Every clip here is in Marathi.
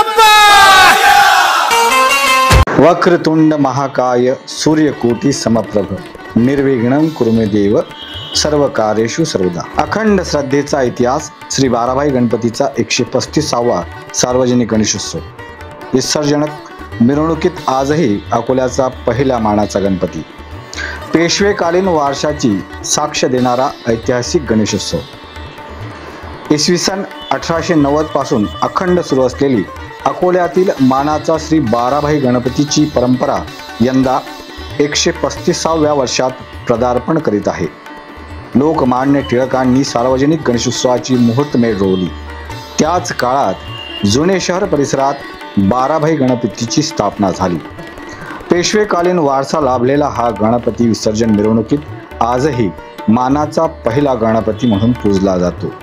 बाप्पा! वक्रतुंड महाकाय सूर्यकोटी समप्रभ निर्विघ्नं कुरु मे देव सर्व कार्येषु सर्वदा. अखंड श्रद्धेचा इतिहास श्री बाराभाई गणपतीचा 135वा सार्वजनिक गणेशोत्सव. विसर्जनक मिरवणुकीत आजही अकोल्याचा पहिला मानाचा गणपती. पेशवेकालीन वारशाची साक्ष देणारा ऐतिहासिक गणेशोत्सव. इसवी सन 1890 पासून अखंड सुरू असलेली अकोल्यातील मानाचा श्री बाराभाई गणपतीची परंपरा यंदा 135व्या वर्षात पदार्पण करीत आहे. लोकमान्य टिळकांनी सार्वजनिक गणेशोत्सवाची मुहूर्तमेढ रोवली. त्याच काळात जुने शहर परिसरात बाराभाई गणपतीची स्थापना झाली. पेशवेकालीन वारसा लाभलेला हा गणपती विसर्जन मिरवणुकीत आजही मानाचा पहिला गणपती म्हणून पूजला जातो.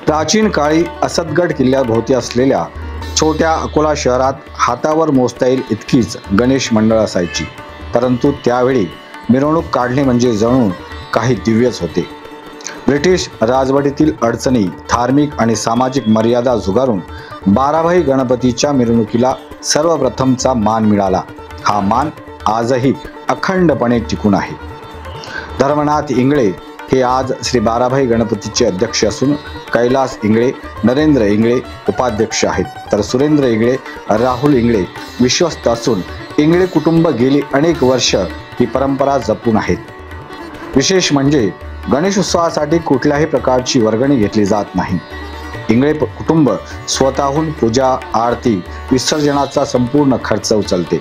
प्राचीन काळी असदगड किल्ल्याभोवती असलेल्या छोट्या अकोला शहरात हातावर मोजता येईल इतकीच गणेश मंडळ असायची. परंतु त्यावेळी मिरवणूक काढणे म्हणजे जणू काही दिव्यच होते. ब्रिटिश राजवटीतील अडचणी, धार्मिक आणि सामाजिक मर्यादा झुगारून बाराभाई गणपतीच्या मिरवणुकीला सर्वप्रथमचा मान मिळाला. हा मान आजही अखंडपणे टिकून आहे. धर्मनाथ इंगळे हे आज श्री बाराभाई गणपतीचे अध्यक्ष असून कैलास इंगळे, नरेंद्र इंगळे उपाध्यक्ष आहेत, तर सुरेंद्र इंगळे, राहुल इंगळे विश्वस्त असून इंगळे कुटुंब गेली अनेक वर्ष ही परंपरा जपून आहेत. विशेष म्हणजे गणेशोत्सवासाठी कुठल्याही प्रकारची वर्गणी घेतली जात नाही. इंगळे कुटुंब स्वतःहून पूजा, आरती, विसर्जनाचा संपूर्ण खर्च उचलते.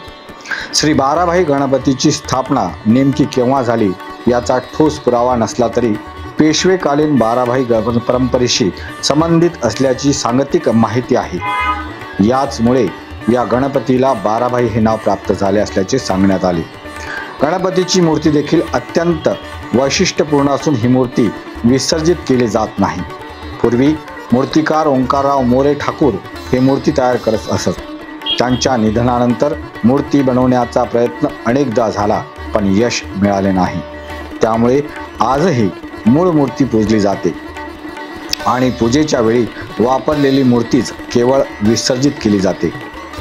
श्री बाराभाई गणपतीची स्थापना नेमकी केव्हा झाली याचा ठोस पुरावा नसला तरी पेशवेकालीन बाराभाई परंपरेशी संबंधित असल्याची सांगतिक माहिती आहे. याचमुळे या गणपतीला बाराभाई हे नाव प्राप्त झाले असल्याचे सांगण्यात आले. गणपतीची मूर्ती देखील अत्यंत वैशिष्ट्यपूर्ण असून ही मूर्ती विसर्जित केली जात नाही. पूर्वी मूर्तिकार ओंकारराव मोरे ठाकूर हे मूर्ती तयार करत असत. त्यांच्या निधनानंतर मूर्ती बनवण्याचा प्रयत्न अनेकदा झाला पण यश मिळाले नाही. त्यामुळे आजही मूळ मूर्ती पूजली जाते आणि पूजेच्या वेळी वापरलेली मूर्तीच केवळ विसर्जित केली जाते.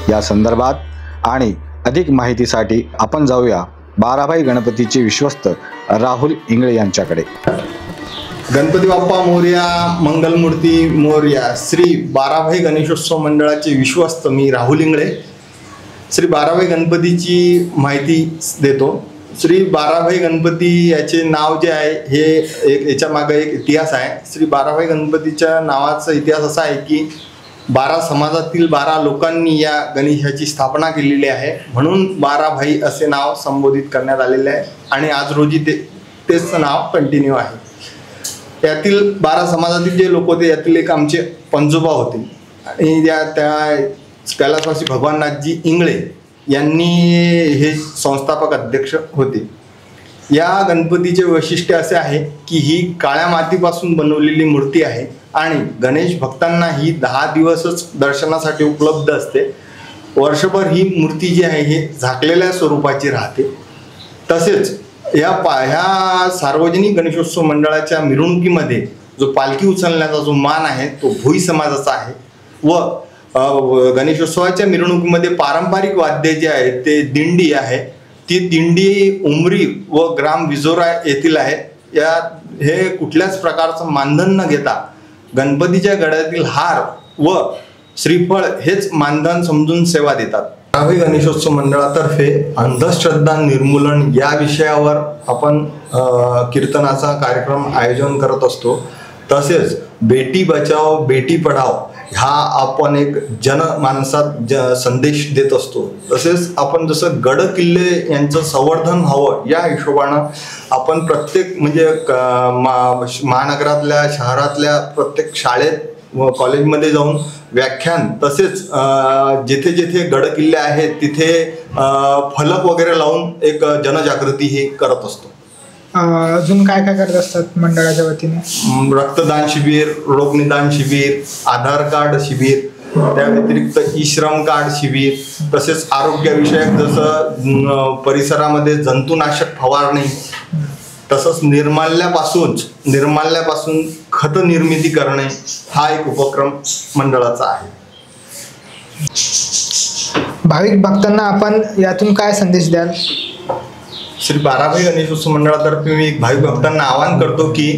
या संदर्भात आणि अधिक माहितीसाठी आपण जाऊया बाराभाई गणपतीचे विश्वस्त राहुल इंगळे यांच्याकडे. गणपती बाप्पा मोरया, मंगलमूर्ती मोरया. श्री बाराभाई गणेशोत्सव मंडळाचे विश्वस्त मी राहुल इंगळे श्री बाराभाई गणपतीची माहिती देतो. श्री बाराभाई गणपती याचे नाव जे आहे हे याच्या मागे एक इतिहास आहे. श्री बाराभाई गणपतीच्या नावाचा इतिहास असा आहे की 12 समाजातील 12 लोकांनी या गणेशाची स्थापना केलेली आहे, म्हणून बाराभाई असे नाव संबोधित करण्यात आलेले आहे आणि आज रोजी तेच नाव कंटिन्यू आहे. यातील 12 समाजातील जे लोक होते यातील एक आमचे पंजोबा होते आणि त्या कैलासवासी भगवाननाथजी इंगळे यांनी हे संस्थापक अध्यक्ष होते. या गणपतीचे वैशिष्ट्य असे आहे की ही काळ्या मातीपासून बनवलेली मूर्ती आहे आणि गणेश भक्तांना ही 10 दिवसच दर्शनासाठी उपलब्ध असते. वर्षभर ही मूर्ती जी आहे हे झाकलेल्या स्वरूपाची राहते. तसेच ह्या सार्वजनिक गणेशोत्सव मंडळाच्या मिरवणुकीमध्ये जो पालखी उचलण्याचा जो मान आहे तो भोई समाजाचा आहे व गणेशोत्सवाच्या मिरवणुकीमध्ये पारंपरिक वाद्य जे आहे ते दिंडी आहे. ती दिंडी उमरी व ग्राम विजोरा येथील आहे. हे कुठल्याच प्रकारचं मानधन न घेता गणपतीच्या गळ्यातील हार व श्रीफळ हेच मानधन समजून सेवा देतात. बाराभाई गणेशोत्सव मंडळातर्फे अंधश्रद्धा निर्मूलन या विषयावर आपण कीर्तनाचा कार्यक्रम आयोजन करत असतो. तसेच बेटी बचाओ बेटी पढाओ हा आपण एक जनमानसात संदेश देत असतो. तसेच आपण जसं गड किल्ले यांचं संवर्धन हवं या हिशोबानं आपण प्रत्येक म्हणजे महानगरातल्या शहरातल्या प्रत्येक शाळेत व कॉलेजमध्ये जाऊन व्याख्यान तसेच जेथे जेथे गड किल्ले आहेत तिथे फलक वगैरे लावून एक जनजागृती ही करत असतो. अजून काय काय करत असतात मंडळाच्या वतीने? रक्तदान शिबिर, रोगनिदान शिबिर, आधार कार्ड शिबिर, त्या व्यतिरिक्त ई श्रम कार्ड शिबिर, तसेच आरोग्यविषयक जसं परिसरामध्ये जंतुनाशक फवारणी, तसंच निर्माल्यापासून खत निर्मिती करणे हा एक उपक्रम मंडळाचा आहे. भाविक भक्तांना आपण यातून काय संदेश द्याल? श्री बाराभाई गणेशोत्सव मंडळातर्फे मी भाविक भक्तांना आवाहन करतो की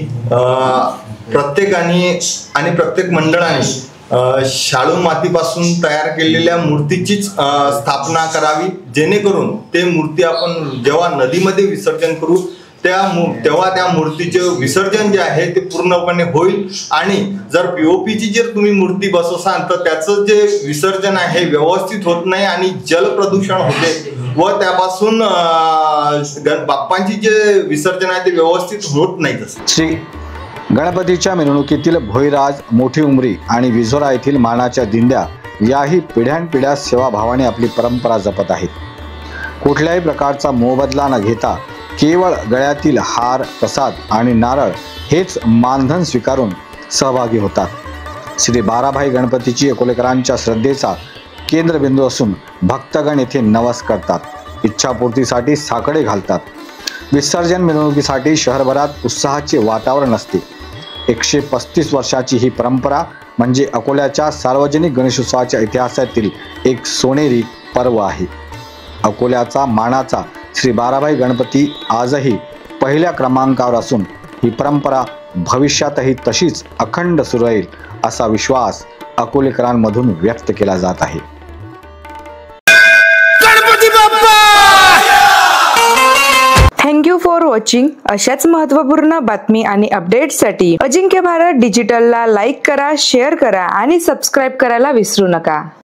प्रत्येकाने आणि प्रत्येक मंडळाने शाडू मातीपासून तयार केलेल्या मूर्तीचीच स्थापना करावी, जेणेकरून ते मूर्ती आपण जेव्हा नदीमध्ये विसर्जन करू तेव्हा त्या मूर्तीचे विसर्जन जे आहे ते पूर्णपणे होईल. आणि जर पीओपीची जर तुम्ही मूर्ती बसवसाल तर त्याचं जे विसर्जन आहे व्यवस्थित होत नाही आणि जल प्रदूषण होते व त्यापासून बाप्पांची जे विसर्जन आहे ते व्यवस्थित होत नाही. श्री गणपतीच्या मिरवणुकीतील भोईराज, मोठी उमरी आणि विझोरा येथील मानाच्या दिंड्या याही पिढ्यानपिढ्या सेवाभावाने आपली परंपरा जपत आहेत. कुठल्याही प्रकारचा मोबदला न घेता केवळ गळ्यातील हार, प्रसाद आणि नारळ हेच मानधन स्वीकारून सहभागी होतात. श्री बाराभाई गणपतीची अकोलेकरांच्या श्रद्धेचा केंद्रबिंदू असून भक्तगण येथे नवस करतात, इच्छापूर्तीसाठी साकडे घालतात. विसर्जन मिरवणुकीसाठी शहरभरात उत्साहाचे वातावरण असते. 135 वर्षाची ही परंपरा म्हणजे अकोल्याच्या सार्वजनिक गणेशोत्सवाच्या इतिहासातील एक सोनेरी पर्व आहे. अकोल्याचा मानाचा श्री बाराभाई गणपती आजही पहिल्या क्रमांकावर असून ही परंपरा भविष्यातही तशीच अखंड सुरू राहील असा विश्वास अकोलेकरांमधून व्यक्त केला जात आहे. Thank you for watching. अशाच महत्त्वपूर्ण बातमी आणि अपडेट्ससाठी अजिंक्य भारत डिजिटलला लाईक करा, शेअर करा आणि सबस्क्राईब करायला विसरू नका.